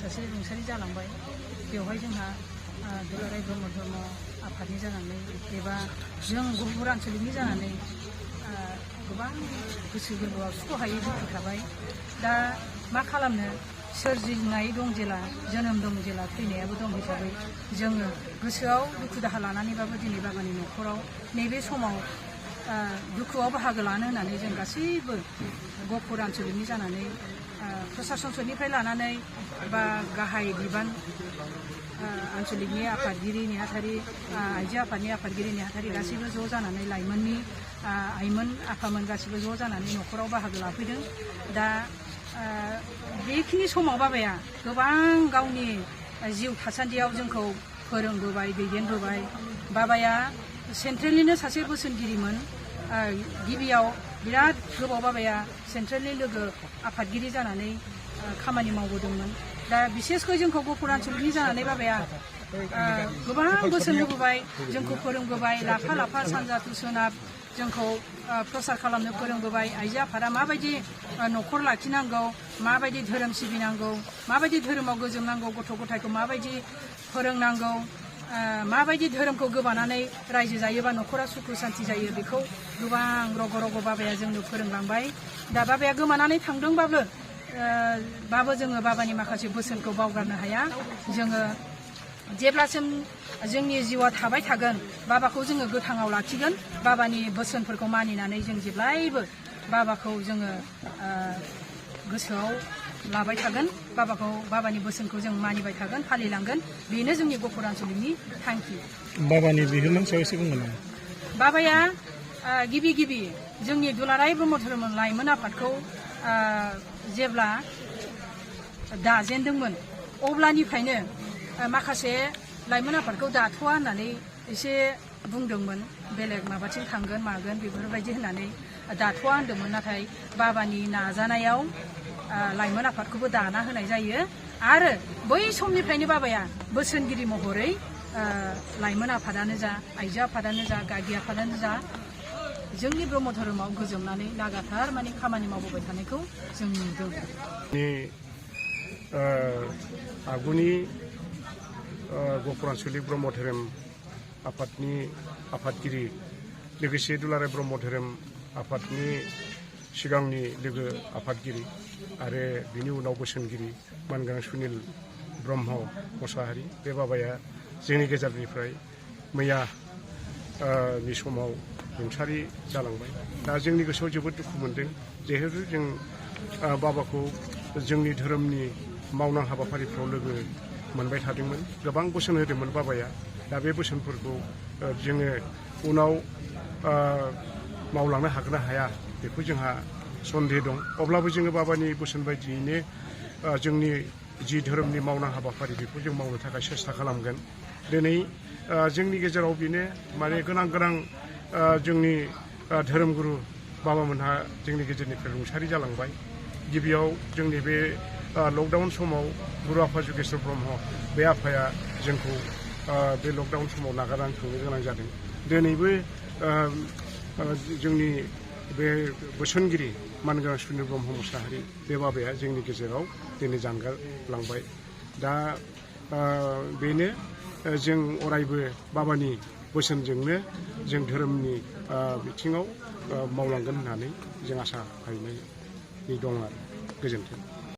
सासे रुंसारि जालांबाय बेवहाय जोंहा दुलाराय ब्रह्म धर्म आफादनि जानानै एबा जों गहपुर आनसलिकनि जानानै गोबां गोसो गोरबोआव सुख'हायै दुखु थाबाय। दा मा खालामनो सोरजिनाय दं जेला जोनोम दं जेला थैनायाबो दं हिसाबै जोङो गोसोआव दुखु दाहा लानानैबाबो दिनै बाबानि न'खराव नैबे समाव दुखुआव बाहागो लानो होननानै जों गासैबो गहपुर आनसलिकनि जानानै प्रसासननिफ्राय लानानै बा गाहाय बिबान आनसलिकनि आफादगिरि नेहाथारि आइजो आफादनि आफादगिरि नेहाथारि गासैबो ज' जानानै लाइमोननि आइमोन आफामोन गासैबो ज' जानानै न'खराव बाहागो लाफैदों। दा बेखिनि समाव बाबाया गोबां गावनि जिउ थासान्दियाव जोंखौ फोरोंबोबाय दैदेनबोबाय। बाबाया सेन्ट्रेलनिनो सासे बोसोनगिरिमोन। गिबियाव बिराद गोबाव बाबाया सेन्ट्रेलनि लोगो आफादगिरि जानानै खामानि मावबोदोंमोन। दा बिसेसकै जोंखौ गहपुर आनसलिकनि जानानै बाबाया गोबां बोसोन होबोबाय, जोंखौ फोरोंबोबाय। लाफा लाफा सानजा टु सोनाब जोंखौ प्रसार खालामनो फोरोंबोबाय। आइजो आफादा माबायदि न'खर लाखिनांगौ, माबायदि धोरोम सिबिनांगौ, माबायदि धोरोमाव गोजोमनांगौ, गथ' गथायखौ माबायदि फोरोंनांगौ, माबायदि धोरोमखौ गोबानानै रायजो जायोबा न'खरा सुखु सान्ति जायो, बेखौ गोबां रग' रग' बाबाया जोंनो फोरोंलांबाय। दा बाबाया गोमानानै थांदोंबाबो जोङो बाबानि माखासे बोसोनखौ बावगारनो हाया। जोङो जेब्लासिम जोंनि जिउआ थाबाय थागोन बाबाखौ जोङो गोथाङाव लाखिगोन। बाबानि बोसोनफोरखौ मानिनानै जों जेब्लायबो बाबाखौ जोङो गोसोआव लाबाय थागोन। बाबानि बोसोनखौ जों मानिबाय थागोन, फालिलांगोन। बेनो जोंनि गहपुर आनसलिकनि थांखि। बाबानि बिहोमानि सायाव एसे बुंगोन नामा? बाबाया गिबि जोंनि दुलाराय ब्रह्म धोरोम लाइमोन आफादखौ जेब्ला दाजेनदोंमोन अब्लानिफ्रायनो माखासे लाइमोन आफादखौ दाथ'वा होननानै एसे बुंदोंमोन। बेलेग माबाथिं थांगोन मागोन बेफोरबायदि होननानै दाथ'वा होनदोंमोन। नाथाय बाबानि नाजानायाव लाइमोन आफादखौबो दाना होनाय जायो। आरो बै समनिफ्रायनो बाबाया बोसोनगिरि महरै लाइमोन आफादानो जा, आइजो आफादानो जा, गागि आफादानो जा जोंनि ब्रह्म धोरोमाव गोजोमनानै लागातार माने खामानि मावबोबाय थानायखौ जों नुदों। आगुनि गहपुर आनसलिक ब्रह्म धोरोम आफादनि आफादगिरि लोगोसे दुलाराय ब्रह्म धोरोम आफादनि सिगांनि लोगो आफादगिरि आरो बिनि उनाव बोसोनगिरि मानगोनां सुनिल ब्रह्म मोसाहारि, बे बाबाया जोंनि गेजेरनिफ्राय मैया नि समाव रुंसारि जालांबाय। दा जोंनि गोसोआव जोबोद दुखु मोनदों। जिहेतु जों बाबाखौ जोंनि धोरोमनि मावनां हाबाफारिफ्राव लोगो मोनबाय थादोंमोन। गोबां बोसोन होदोंमोन बाबाया। दा बे बोसोनफोरखौ जोङो उनाव मावलांनो हागोन ना हाया बेखौ जोंहा सन्देह दं। अब्लाबो जोङो बाबानि बोसोन बायदियैनो जोंनि जि धोरोमनि मावनां हाबाफारि बेखौ जों मावनो थाखाय सेस्था खालामगोन। दिनै जोंनि गेजेराव बेनो माने गोनां जोंनि धोरोमगुरु बाबामोनहा जोंनि गेजेरनिफ्राय रुंसारि जालांबाय। गिबियाव जोंनि बे लकडाउन समाव गुरु आफा जुगेश्वर ब्रह्म बे आफाया जोंखौ बे लकडाउन समाव नागारनानै थांनो गोनां जादों। दिनैबो जोंनि बे बोसोनगिरि मानगोनां सुनिल ब्रह्म मोसाहारि बे बाबाया जोंनि गेजेराव दिनै जानगारलांबाय। दा बेनो जों अरायबो बाबानि बोसोनजोंनो जों धोरोमनि बिथिङाव मावलांगोन होननानै जों आसा खालामनाय दं आरो। गोजोन्थों।